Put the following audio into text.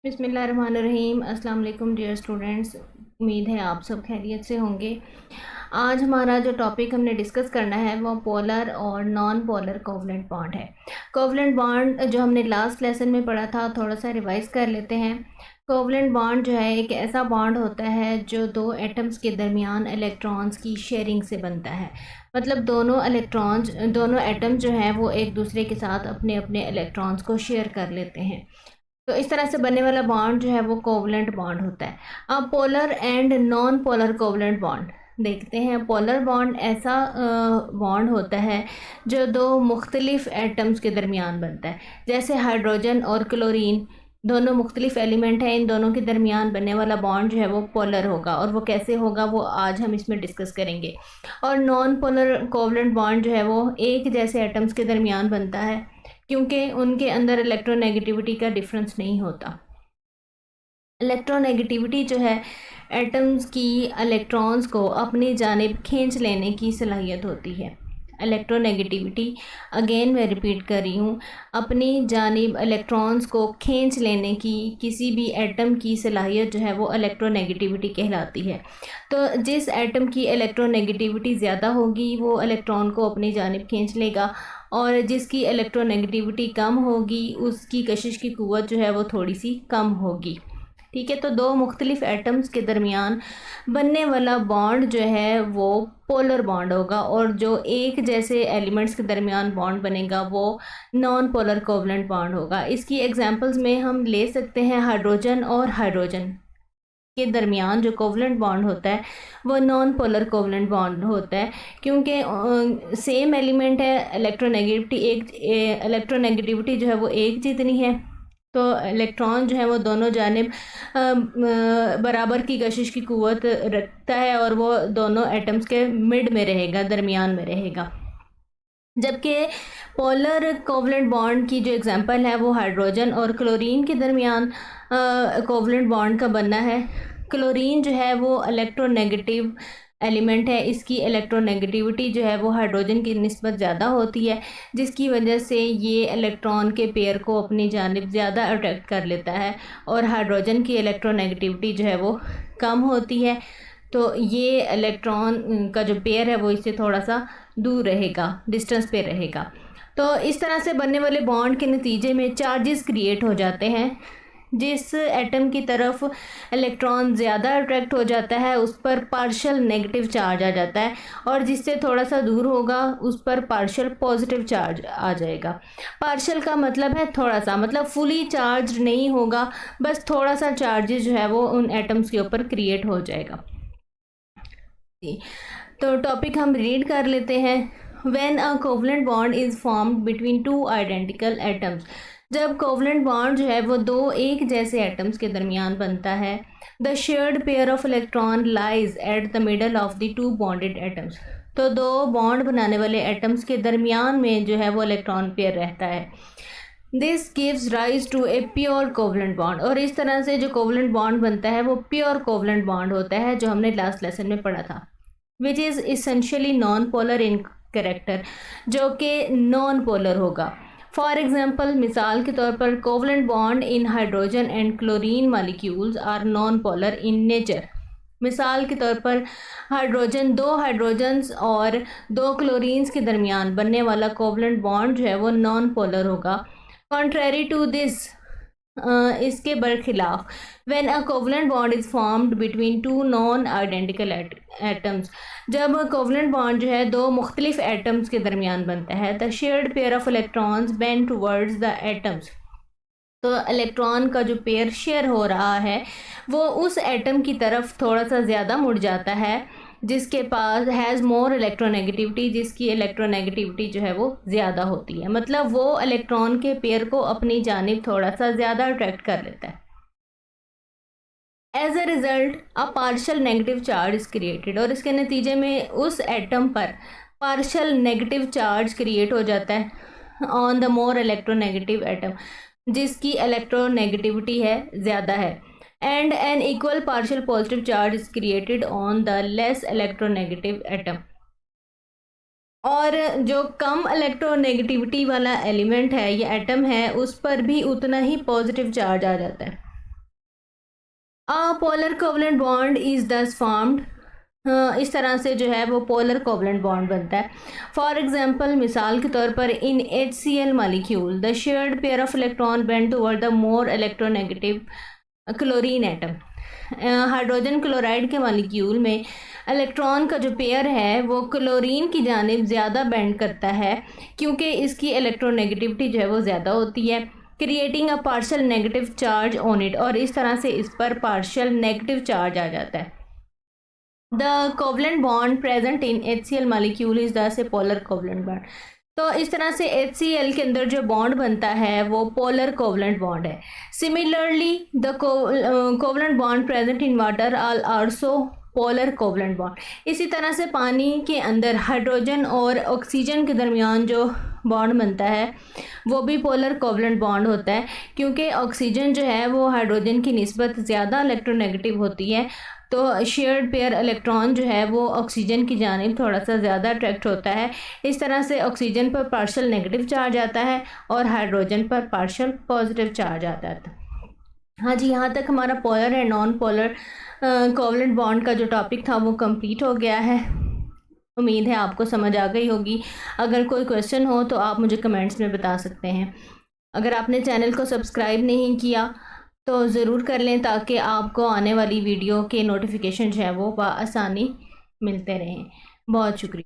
बिस्मिल्लाहिर्रहमानिर्रहीम। अस्सलाम वालेकुम डियर स्टूडेंट्स। उम्मीद है आप सब खैरियत से होंगे। आज हमारा जो टॉपिक हमने डिस्कस करना है वो पोलर और नॉन पोलर कोवलेंट बॉन्ड है। कोवलेंट बॉन्ड जो हमने लास्ट लेसन में पढ़ा था, थोड़ा सा रिवाइज कर लेते हैं। कोवलेंट बॉन्ड जो है एक ऐसा बॉन्ड होता है जो दो एटम्स के दरमियान इलेक्ट्रॉन्स की शेयरिंग से बनता है। मतलब दोनों एटम्स जो हैं वो एक दूसरे के साथ अपने अपने इलेक्ट्रॉन्स को शेयर कर लेते हैं। तो इस तरह से बनने वाला बॉन्ड जो है वो कोवलेंट बॉन्ड होता है। अब polar and non polar covalent bond देखते हैं। पोलर बॉन्ड ऐसा बॉन्ड होता है जो दो मुख्तलिफ एटम्स के दरमियान बनता है। जैसे हाइड्रोजन और क्लोरीन दोनों मुख्तलिफ एलिमेंट हैं, इन दोनों के दरमियान बनने वाला बॉन्ड जो है वो पोलर होगा, और वो कैसे होगा वो आज हम इसमें डिस्कस करेंगे। और नॉन पोलर कोवलेंट बॉन्ड जो है वो एक जैसे एटम्स के दरमियान बनता है, क्योंकि उनके अंदर इलेक्ट्रोनेगेटिविटी का डिफरेंस नहीं होता। इलेक्ट्रोनेगेटिविटी जो है एटम्स की इलेक्ट्रॉन्स को अपनी जानिब खींच लेने की सलाहियत होती है। इलेक्ट्रोनेगेटिविटी, अगेन मैं रिपीट कर रही हूँ, अपनी जानिब इलेक्ट्रॉन्स को खींच लेने की किसी भी एटम की सलाहियत जो है वो इलेक्ट्रोनेगेटिविटी कहलाती है। तो जिस एटम की इलेक्ट्रोनेगेटिविटी ज़्यादा होगी वो इलेक्ट्रॉन को अपनी जानिब खींच लेगा, और जिसकी इलेक्ट्रोनेगेटिविटी कम होगी उसकी कशिश की क़ुव्वत जो है वो थोड़ी सी कम होगी। ठीक है, तो दो मुख्तलिफ एटम्स के दरमियान बनने वाला बॉन्ड जो है वो पोलर बॉन्ड होगा, और जो एक जैसे एलिमेंट्स के दरमियान बॉन्ड बनेगा वो नॉन पोलर कोवलेंट बॉन्ड होगा। इसकी एग्जांपल्स में हम ले सकते हैं हाइड्रोजन और हाइड्रोजन के दरमियान जो कोवलेंट बॉन्ड होता है वो नॉन पोलर कोवलेंट बॉन्ड होता है, क्योंकि सेम एलिमेंट है, इलेक्ट्रोनेगेटिविटी जो है वो एक जितनी है। तो इलेक्ट्रॉन जो है वो दोनों जानिब बराबर की कशिश की क़ुव्वत रखता है, और वो दोनों एटम्स के मिड में रहेगा, दरमियान में रहेगा। जबकि पोलर कोवलेंट बॉन्ड की जो एग्जांपल है वो हाइड्रोजन और क्लोरीन के दरमियान कोवलेंट बॉन्ड का बनना है। क्लोरीन जो है वो इलेक्ट्रोनेगेटिव एलिमेंट है, इसकी इलेक्ट्रोनेगेटिविटी जो है वो हाइड्रोजन की निस्बत ज़्यादा होती है, जिसकी वजह से ये इलेक्ट्रॉन के पेयर को अपनी जानिब ज़्यादा अट्रैक्ट कर लेता है, और हाइड्रोजन की इलेक्ट्रोनेगेटिविटी जो है वो कम होती है। तो ये इलेक्ट्रॉन का जो पेयर है वो इससे थोड़ा सा दूर रहेगा, डिस्टेंस पे रहेगा। तो इस तरह से बनने वाले बॉन्ड के नतीजे में चार्जेस क्रिएट हो जाते हैं। जिस एटम की तरफ इलेक्ट्रॉन ज़्यादा अट्रैक्ट हो जाता है उस पर पार्शियल नेगेटिव चार्ज आ जाता है, और जिससे थोड़ा सा दूर होगा उस पर पार्शियल पॉजिटिव चार्ज आ जाएगा। पार्शियल का मतलब है थोड़ा सा, मतलब फुली चार्ज नहीं होगा, बस थोड़ा सा चार्जेस जो है वो उन एटम्स के ऊपर क्रिएट हो जाएगा। तो टॉपिक हम रीड कर लेते हैं। When a covalent bond is formed between two identical atoms, जब कोवलेंट बॉन्ड जो है वो दो एक जैसे एटम्स के दरमियान बनता है, the shared pair of electron lies at the middle of the two bonded atoms, तो दो बॉन्ड बनाने वाले एटम्स के दरमियान में जो है वो इलेक्ट्रॉन पेयर रहता है। This gives rise to a pure covalent bond, और इस तरह से जो कोवलेंट बॉन्ड बनता है वो प्योर कोवलेंट बॉन्ड होता है, जो हमने लास्ट लेसन में पढ़ा था, which is essentially non polar in character, जो कि नॉन पोलर होगा। फॉर एग्जाम्पल, मिसाल के तौर पर covalent bond in hydrogen and chlorine molecules are non polar in nature. मिसाल के तौर पर दो हाइड्रोजन्स और दो क्लोरीन्स के दरमियान बनने वाला कोवलेंट बॉन्ड जो है वो नॉन पोलर होगा। कॉन्ट्रेरी टू दिस, इसके बरखिलाफ, when a covalent bond is formed between two non identical atoms, जब कोवलेंट बॉन्ड जो है दो मुख्तलिफ एटम्स के दरमियान बनता है, the shared pair of electrons bend towards the atoms, तो इलेक्ट्रॉन का जो पेयर शेयर हो रहा है वो उस एटम की तरफ थोड़ा सा ज़्यादा मुड़ जाता है जिसके पास हैज़ मोर इलेक्ट्रोनेगेटिविटी, जिसकी इलेक्ट्रोनेगेटिविटी जो है वो ज़्यादा होती है। मतलब वो इलेक्ट्रॉन के पेयर को अपनी जानिब थोड़ा सा ज़्यादा अट्रैक्ट कर लेता है। As a result a partial negative charge is created, और इसके नतीजे में उस एटम पर पार्शियल नेगेटिव चार्ज क्रिएट हो जाता है on the more electronegative atom, जिसकी इलेक्ट्रोनेगेटिविटी है ज़्यादा है, and an equal partial positive charge is created on the less electronegative atom, और जो कम इलेक्ट्रोनेगेटिविटी वाला एलिमेंट है या एटम है उस पर भी उतना ही पॉजिटिव चार्ज आ जाता है। पोलर कोवलेंट बॉन्ड इज़ दस फॉर्म्ड, इस तरह से जो है वो पोलर कोवलेंट बॉन्ड बनता है। फॉर एग्जांपल, मिसाल के तौर पर इन HCl molecule the shared pair of electron bend toward the more electronegative chlorine atom. Hydrogen chloride के मॉलिक्यूल में इलेक्ट्रॉन का जो पेयर है वो क्लोरीन की जानिब ज़्यादा बेंड करता है, क्योंकि इसकी इलेक्ट्रोनेगेटिविटी जो है वो ज़्यादा होती है, creating a partial negative charge on it, और इस तरह से इस पर पार्शियल नेगेटिव चार्ज आ जाता है। The covalent bond present in HCl molecule is the से पोलर कोवलेंट बॉन्ड। तो इस तरह से HCl के अंदर जो बॉन्ड बनता है वो पोलर कोवलेंट बॉन्ड है। Similarly the covalent bond present in water are also polar covalent bond. इसी तरह से पानी के अंदर हाइड्रोजन और ऑक्सीजन के दरमियान जो बॉन्ड बनता है वो भी पोलर कोवलेंट बॉन्ड होता है, क्योंकि ऑक्सीजन जो है वो हाइड्रोजन की निस्बत ज़्यादा इलेक्ट्रोनेगेटिव होती है, तो शेयर्ड पेयर इलेक्ट्रॉन जो है वो ऑक्सीजन की जानिब थोड़ा सा ज़्यादा अट्रैक्ट होता है। इस तरह से ऑक्सीजन पर पार्शियल नेगेटिव चार्ज आता है और हाइड्रोजन पर पार्शियल पॉजिटिव चार्ज आता है। हाँ जी, यहाँ तक हमारा polar and non polar covalent bond का जो टॉपिक था वो कंप्लीट हो गया है। उम्मीद है आपको समझ आ गई होगी। अगर कोई क्वेश्चन हो तो आप मुझे कमेंट्स में बता सकते हैं। अगर आपने चैनल को सब्सक्राइब नहीं किया तो ज़रूर कर लें, ताकि आपको आने वाली वीडियो के नोटिफिकेशन जो है वो आसानी मिलते रहें। बहुत शुक्रिया।